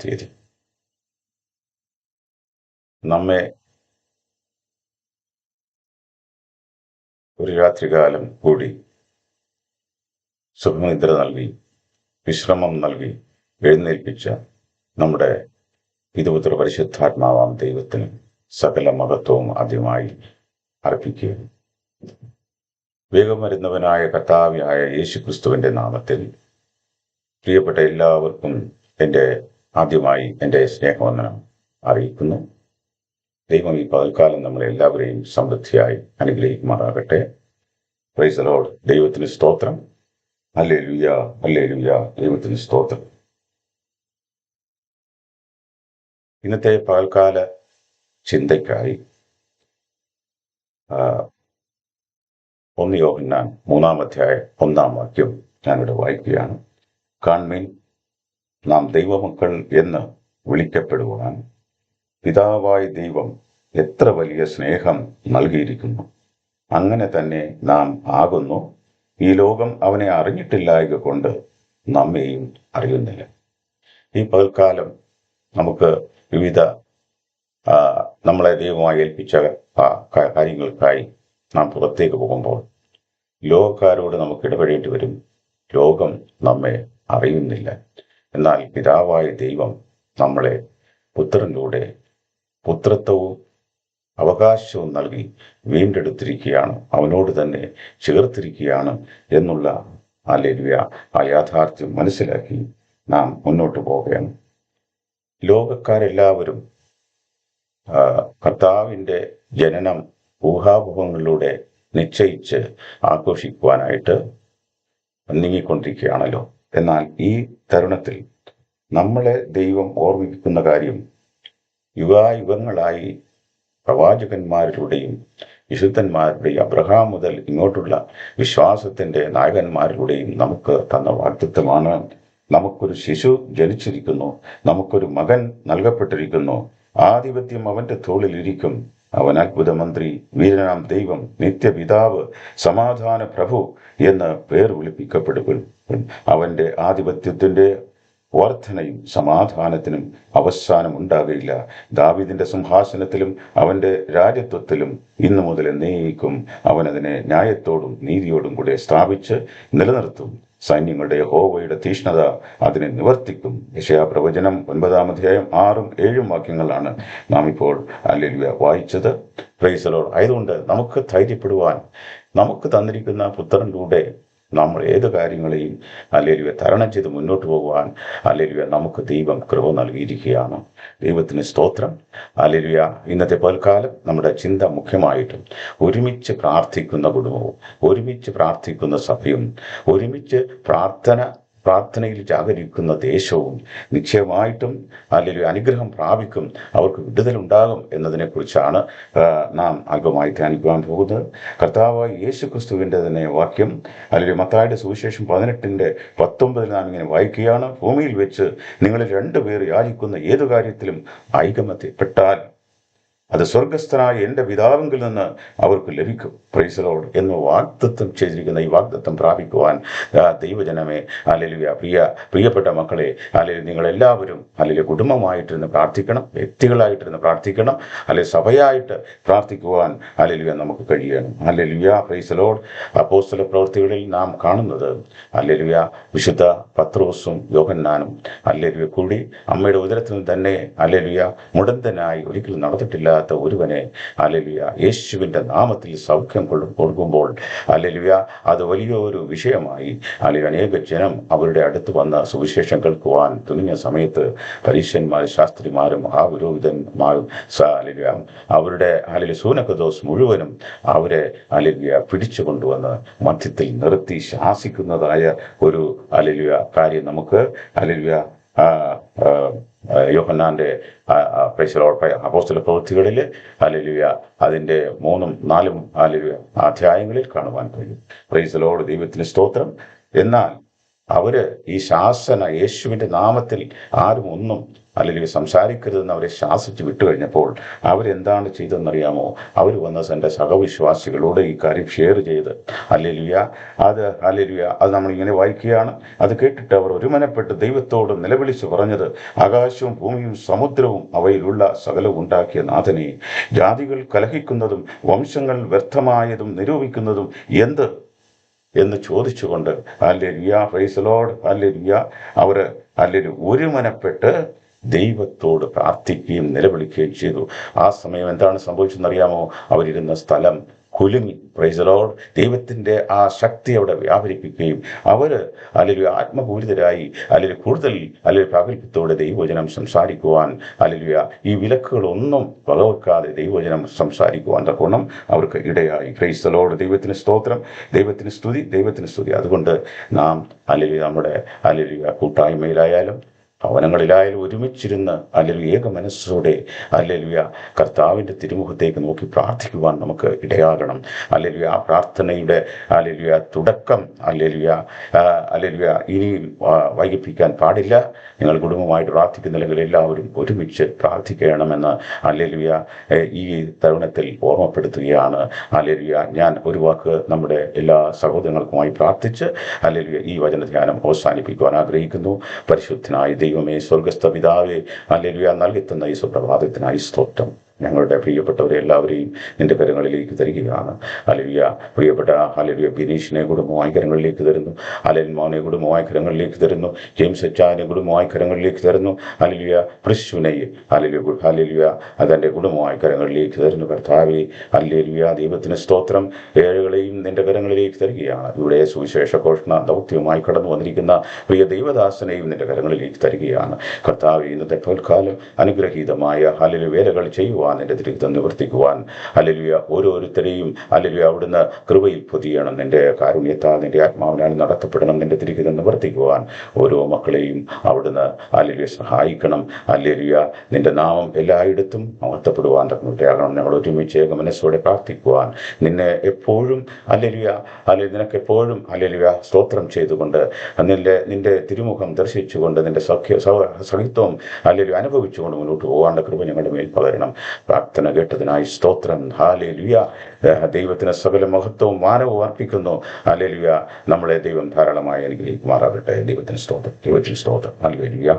തീയതി നമ്മെ ഒരു രാത്രികാലം കൂടി സുഖനിദ്ര നൽകി വിശ്രമം നൽകി എഴുന്നേൽപ്പിച്ച നമ്മുടെ പിതൃപുത്ര പരിശുദ്ധാത്മാവാം ദൈവത്തിന് സകല മഹത്വവും ആദ്യമായി അർപ്പിക്കുക. വേഗം വരുന്നവനായ കർത്താവായ യേശുക്രിസ്തുവിന്റെ നാമത്തിൽ പ്രിയപ്പെട്ട എല്ലാവർക്കും ആദ്യമായി എൻ്റെ സ്നേഹവന്ദനം അറിയിക്കുന്നു. ദൈവം ഈ പകൽക്കാലം നമ്മളെല്ലാവരെയും സമൃദ്ധിയായി അനുഗ്രഹിക്കുമാറാകട്ടെ. Price the Lord. ദൈവത്തിന് സ്തോത്രം. ഹല്ലേലൂയ, ഹല്ലേലൂയ, ദൈവത്തിന് സ്തോത്രം. ഇന്നത്തെ പകൽക്കാല ചിന്തയ്ക്കായി 1 യോഹന്നാൻ 3-ാം അധ്യായം 1-ാം വാക്യം ഞാനിവിടെ വായിക്കുകയാണ്. കാൺമീൻ, നാം ദൈവമക്കൾ എന്ന് വിളിക്കപ്പെടുവാൻ പിതാവായ ദൈവം എത്ര വലിയ സ്നേഹം നൽകിയിരിക്കുന്നു. അങ്ങനെ തന്നെ നാം ആകുന്നു. ഈ ലോകം അവനെ അറിഞ്ഞിട്ടില്ലായക കൊണ്ട് നമ്മെയും അറിയുന്നില്ല. ഈ പകൽക്കാലം നമുക്ക് വിവിധ നമ്മളെ ദൈവമായി ഏൽപ്പിച്ച കാര്യങ്ങൾക്കായി നാം പുറത്തേക്ക് പോകുമ്പോൾ ലോകക്കാരോട് നമുക്ക് ഇടപെടേണ്ടി വരും. ലോകം നമ്മെ അറിയുന്നില്ല. എന്നാൽ പിതാവായ ദൈവം നമ്മളെ പുത്രനിലൂടെ പുത്രത്വവും അവകാശവും നൽകി വീണ്ടെടുത്തിരിക്കുകയാണ്, അവനോട് തന്നെ ചേർത്തിരിക്കുകയാണ് എന്നുള്ള ഹല്ലേലൂയ ആ യാഥാർത്ഥ്യം മനസ്സിലാക്കി നാം മുന്നോട്ട് പോവുകയാണ്. ലോകക്കാരെല്ലാവരും കർത്താവിൻ്റെ ജനനം ഊഹാപോഹങ്ങളിലൂടെ നിശ്ചയിച്ച് ആഘോഷിക്കുവാനായിട്ട് നീങ്ങിക്കൊണ്ടിരിക്കുകയാണല്ലോ. എന്നാൽ ഈ തരുണത്തിൽ നമ്മളെ ദൈവം ഓർമ്മിപ്പിക്കുന്ന കാര്യം, യുഗായുഗങ്ങളായി പ്രവാചകന്മാരിലൂടെയും വിശുദ്ധന്മാരുടെയും അബ്രഹാം മുതൽ ഇങ്ങോട്ടുള്ള വിശ്വാസത്തിന്റെ നായകന്മാരിലൂടെയും നമുക്ക് തന്ന വാഗ്ദത്തമാണ്. നമുക്കൊരു ശിശു ജനിച്ചിരിക്കുന്നു, നമുക്കൊരു മകൻ നൽകപ്പെട്ടിരിക്കുന്നു, ആധിപത്യം അവന്റെ തോളിൽ ഇരിക്കും. അവൻ അത്ഭുതമന്ത്രി, വീരനാം ദൈവം, നിത്യപിതാവ്, സമാധാന പ്രഭു എന്ന് പേർ വിളിപ്പിക്കപ്പെടും. അവന്റെ ആധിപത്യത്തിന്റെ വർധനയും സമാധാനത്തിനും അവസാനം ഉണ്ടാകയില്ല. ദാവീദിന്റെ സിംഹാസനത്തിലും അവന്റെ രാജത്വത്തിലും ഇന്നു മുതൽ എന്നേക്കും അവൻ അതിനെ ന്യായത്തോടും നീതിയോടും കൂടെ സ്ഥാപിച്ച് നിലനിർത്തും. സൈന്യങ്ങളുടെ യഹോവയുടെ തീഷ്ണത അതിനെ നിവർത്തിക്കും. യെശയ്യാ പ്രവചനം 9-ാം അധ്യായം 6-7 വാക്യങ്ങളാണ് നാം ഇപ്പോൾ ഹല്ലേലൂയ വായിച്ചത്. Price the Lord. ആയതുകൊണ്ട് നമുക്ക് ധൈര്യപ്പെടുവാൻ, നമുക്ക് തന്നിരിക്കുന്ന പുത്രനിലൂടെ നമ്മൾ ഏത് കാര്യങ്ങളെയും ഹല്ലേലൂയ തരണം ചെയ്ത് മുന്നോട്ട് പോകുവാൻ ഹല്ലേലൂയ നമുക്ക് ദൈവം കൃപ നൽകിയിരിക്കുകയാണ്. ദൈവത്തിന് സ്തോത്രം. ഹല്ലേലൂയ. ഇന്നത്തെ പൽക്കാലം നമ്മുടെ ചിന്ത മുഖ്യമായിട്ടും ഒരുമിച്ച് പ്രാർത്ഥിക്കുന്ന കുടുംബവും, ഒരുമിച്ച് പ്രാർത്ഥിക്കുന്ന സഭയും, ഒരുമിച്ച് പ്രാർത്ഥനയിൽ ജാഗരിക്കുന്ന ദേശവും നിശ്ചയമായിട്ടും അല്ലെങ്കിൽ അനുഗ്രഹം പ്രാപിക്കും, അവർക്ക് വിടുതലുണ്ടാകും എന്നതിനെക്കുറിച്ചാണ് നാം അല്പമായി ധ്യാനിക്കുവാൻ പോകുന്നത്. കർത്താവായ യേശുക്രിസ്തുവിൻ്റെ തന്നെ വാക്യം അല്ലെങ്കിൽ മത്തായിയുടെ സുവിശേഷം 18:19 നാം ഇങ്ങനെ വായിക്കുകയാണ്. ഭൂമിയിൽ വെച്ച് നിങ്ങളിൽ 2 പേർ യാചിക്കുന്ന ഏതു കാര്യത്തിലും ഐകമത്യപ്പെട്ടാൽ അത് സ്വർഗസ്ഥനായ എൻ്റെ പിതാവിങ്കിൽ നിന്ന് അവർക്ക് ലഭിക്കും. പ്രൈസ് ദി ലോർഡ് എന്ന് വാഗ്ദത്തം ചെയ്തിരിക്കുന്ന ഈ വാഗ്ദത്തം പ്രാപിക്കുവാൻ ദൈവജനമേ, ഹല്ലേലൂയ, പ്രിയപ്പെട്ട മക്കളെ, ഹല്ലേലൂയ, നിങ്ങളെല്ലാവരും ഹല്ലേലൂയ കുടുംബമായിട്ടിരുന്ന് പ്രാർത്ഥിക്കണം, വ്യക്തികളായിട്ടിരുന്ന് പ്രാർത്ഥിക്കണം, അല്ലെങ്കിൽ സഭയായിട്ട് പ്രാർത്ഥിക്കുവാൻ ഹല്ലേലൂയ നമുക്ക് കഴിയണം. Hallelujah, praise the Lord. അപ്പോസ്തല പ്രവൃത്തികളിൽ നാം കാണുന്നത് ഹല്ലേലൂയ വിശുദ്ധ പത്രോസും യോഹന്നാനും ഹല്ലേലൂയ കൂടി അമ്മയുടെ ഉദരത്തിൽ തന്നെ ഹല്ലേലൂയ മുടന്തനായി ഒരിക്കലും നടന്നിട്ടില്ല ഒരുവനെ ഹല്ലേലൂയ യേശുവിന്റെ നാമത്തിൽ സൗഖ്യം കൊടുക്കുമ്പോൾ ഹല്ലേലൂയ അത് വലിയൊരു വിഷയമായി. ഹല്ലേലൂയ അനേക ജനം അവരുടെ അടുത്ത് വന്ന സുവിശേഷം കേൾക്കുവാൻ തുനിഞ്ഞ സമയത്ത് പരീശന്മാരും ശാസ്ത്രിമാരും മഹാപുരോഹിതന്മാരും ഹല്ലേലൂയ അവരുടെ ഹല്ലേലൂയ സൂനകദോസ് മുഴുവനും അവരെ ഹല്ലേലൂയ പിടിച്ചു കൊണ്ടുവന്ന് മധ്യത്തിൽ നിർത്തി ശാസിക്കുന്നതായ ഒരു ഹല്ലേലൂയ കാര്യം നമുക്ക് ഹല്ലേലൂയ യോഹന്നാന്റെ അപ്പോസ്തല പ്രവൃത്തികളിൽ ഹല്ലേലൂയ അതിന്റെ 3-4 ഹല്ലേലൂയ അധ്യായങ്ങളിൽ കാണുവാൻ കഴിയും. Price the Lord. ദൈവത്തിന് സ്തോത്രം. എന്നാൽ അവര് ഈ ശാസന യേശുവിന്റെ നാമത്തിൽ ആരും ഒന്നും അല്ലെങ്കിൽ സംസാരിക്കരുതെന്ന് അവരെ ശാസിച്ച് വിട്ടുകഴിഞ്ഞപ്പോൾ അവരെന്താണ് ചെയ്തതെന്നറിയാമോ? അവർ വന്ന് തൻ്റെ സഹവിശ്വാസികളോട് ഈ കാര്യം ഷെയർ ചെയ്ത് ഹല്ലേലൂയ അത് നമ്മളിങ്ങനെ വായിക്കുകയാണ്. അത് കേട്ടിട്ട് അവർ ഒരുമനപ്പെട്ട് ദൈവത്തോട് നിലവിളിച്ച് പറഞ്ഞത്, ആകാശവും ഭൂമിയും സമുദ്രവും അവയിലുള്ള സകലവും ഉണ്ടാക്കിയ നാഥനെ, ജാതികൾ കലഹിക്കുന്നതും വംശങ്ങൾ വ്യർത്ഥമായതും നിരൂപിക്കുന്നതും എന്ത് എന്ന് ചോദിച്ചുകൊണ്ട് ഹല്ലേലൂയ, പ്രൈസ് ദി ലോർഡ്, ഹല്ലേലൂയ, അവർ ഹല്ലേലൂയ ഒരുമനപ്പെട്ട് ദൈവത്തോട് പ്രാർത്ഥിക്കുകയും നിലവിളിക്കുകയും ചെയ്തു. ആ സമയം എന്താണ് സംഭവിച്ചതെന്നറിയാമോ? അവരിരുന്ന സ്ഥലം കുലുങ്ങി. Price the Lord. ദൈവത്തിന്റെ ആ ശക്തി അവിടെ വ്യാപരിപ്പിക്കുകയും അവര് അല്ലെങ്കിൽ ആത്മപൂരിതരായി അല്ലെങ്കിൽ കൂടുതൽ അല്ലെങ്കിൽ പ്രാഗൽഭ്യത്തോടെ ദൈവവചനം സംസാരിക്കുവാൻ അല്ലെങ്കിൽ ഈ വിലക്കുകളൊന്നും വകവെക്കാതെ ദൈവവചനം സംസാരിക്കുവാൻ ഗുണം അവർക്ക് ഇടയായി. Price the Lord. ദൈവത്തിന് സ്തോത്രം, ദൈവത്തിന് സ്തുതി, ദൈവത്തിന് സ്തുതി. അതുകൊണ്ട് നാം അല്ലെങ്കിൽ നമ്മുടെ അല്ലെങ്കിൽ കൂട്ടായ്മയിലായാലും ഭവനങ്ങളിലായാലും ഒരുമിച്ചിരുന്ന് അല്ലെങ്കിൽ ഏക മനസ്സോടെ അല്ലെങ്കിൽ കർത്താവിൻ്റെ തിരുമുഖത്തേക്ക് നോക്കി പ്രാർത്ഥിക്കുവാൻ നമുക്ക് ഇടയാകണം. അല്ലെങ്കിൽ ആ പ്രാർത്ഥനയുടെ അല്ലെങ്കിൽ തുടക്കം അല്ലെങ്കിൽ ഇനിയും വൈകിപ്പിക്കാൻ പാടില്ല. നിങ്ങൾ കുടുംബമായിട്ട് പ്രാർത്ഥിക്കുന്നില്ലെങ്കിൽ എല്ലാവരും ഒരുമിച്ച് പ്രാർത്ഥിക്കണമെന്ന് അല്ലെങ്കിൽ ഈ തരുണത്തിൽ ഓർമ്മപ്പെടുത്തുകയാണ്. അല്ലെങ്കിൽ ഞാൻ ഒരു വാക്ക് നമ്മുടെ എല്ലാ സഹോദരങ്ങൾക്കുമായി പ്രാർത്ഥിച്ച് അല്ലെങ്കിൽ ഈ വചന ധ്യാനം അവസാനിപ്പിക്കുവാൻ ആഗ്രഹിക്കുന്നു. പരിശുദ്ധനായ ദൈവമേ, സ്വർഗസ്ഥ പിതാവേ, ഹല്ലേലൂയ, നൽകിത്തന്ന ഈ സുപ്രഭാതത്തിനായി സ്തോത്രം. ഞങ്ങളുടെ പ്രിയപ്പെട്ടവരെ എല്ലാവരെയും നിന്റെ കരങ്ങളിലേക്ക് തരികയാണ്. ഹല്ലേലൂയ. പ്രിയപ്പെട്ട ഹല്ലേലൂയ ബിനീഷിനെ കുടുംബമായി കരങ്ങളിലേക്ക് തരുന്നു. അലൻ മോനെ കുടുംബമായി കരങ്ങളിലേക്ക് തരുന്നു. ജെയിംസ് അച്ചാനെ കുടുംബമായി കരങ്ങളിലേക്ക് തരുന്നു. ഹല്ലേലൂയ. പ്രിശുനെയും ഹല്ലേലൂയ അതിൻ്റെ കുടുംബമായി കരങ്ങളിലേക്ക് തരുന്നു. കർത്താവേ, ഹല്ലേലൂയ, ദൈവത്തിന് സ്തോത്രം. ഏഴുകളെയും നിന്റെ കരങ്ങളിലേക്ക് തരികയാണ്. ഇവിടെ സുവിശേഷ ഘോഷണ ദൗത്യവുമായി കടന്നു വന്നിരിക്കുന്ന പ്രിയ ദൈവദാസനെയും നിന്റെ കരങ്ങളിലേക്ക് തരികയാണ്. കർത്താവേ, ഇന്നത്തെ പൽക്കാലം അനുഗ്രഹീതമായ ഹല്ലേലൂയ വേലകൾ ചെയ്യുവാൻ നിന്റെ തിരുഹിതം നിവർത്തിക്കുവാൻ ഹല്ലേലൂയ ഓരോരുത്തരെയും ഹല്ലേലൂയ അവിടുന്ന് കൃപയിൽ പൊതിയണം. നിന്റെ കാരുണ്യത്താൽ നിന്റെ ആത്മാവിനാൽ നടത്തപ്പെടണം. നിന്റെ തിരുഹിതം നിവർത്തിക്കുവാൻ ഓരോ മക്കളെയും അവിടുന്ന് ഹല്ലേലൂയ സഹായിക്കണം. ഹല്ലേലൂയ നിന്റെ നാമം എല്ലായിടത്തും മഹത്വപ്പെടുവാൻ തക്കമുണ്ടാകണം. ഞങ്ങൾ ഒരുമിച്ച് ഏക മനസ്സോടെ പ്രാർത്ഥിക്കുവാൻ നിന്നെ എപ്പോഴും ഹല്ലേലൂയ നിനക്കെപ്പോഴും ഹല്ലേലൂയ സ്തോത്രം ചെയ്തുകൊണ്ട് നിന്റെ തിരുമുഖം ദർശിച്ചുകൊണ്ട് നിന്റെ സഹിത്വം ഹല്ലേലൂയ അനുഭവിച്ചുകൊണ്ട് മുന്നോട്ട് പോകാനുള്ള കൃപ ഞങ്ങളുടെ മേൽ പകരണം. പ്രാർത്ഥന കേട്ടതിനായി സ്തോത്രം. ഹല്ലേലൂയ. ദൈവത്തിന് സകല മഹത്വവും മാനവും അർപ്പിക്കുന്നു. ഹല്ലേലൂയ. നമ്മളെ ദൈവം ധാരാളമായി അനുഗ്രഹിക്കുമാറാകട്ടെ. ദൈവത്തിന് സ്തോത്രം. ഹല്ലേലൂയ.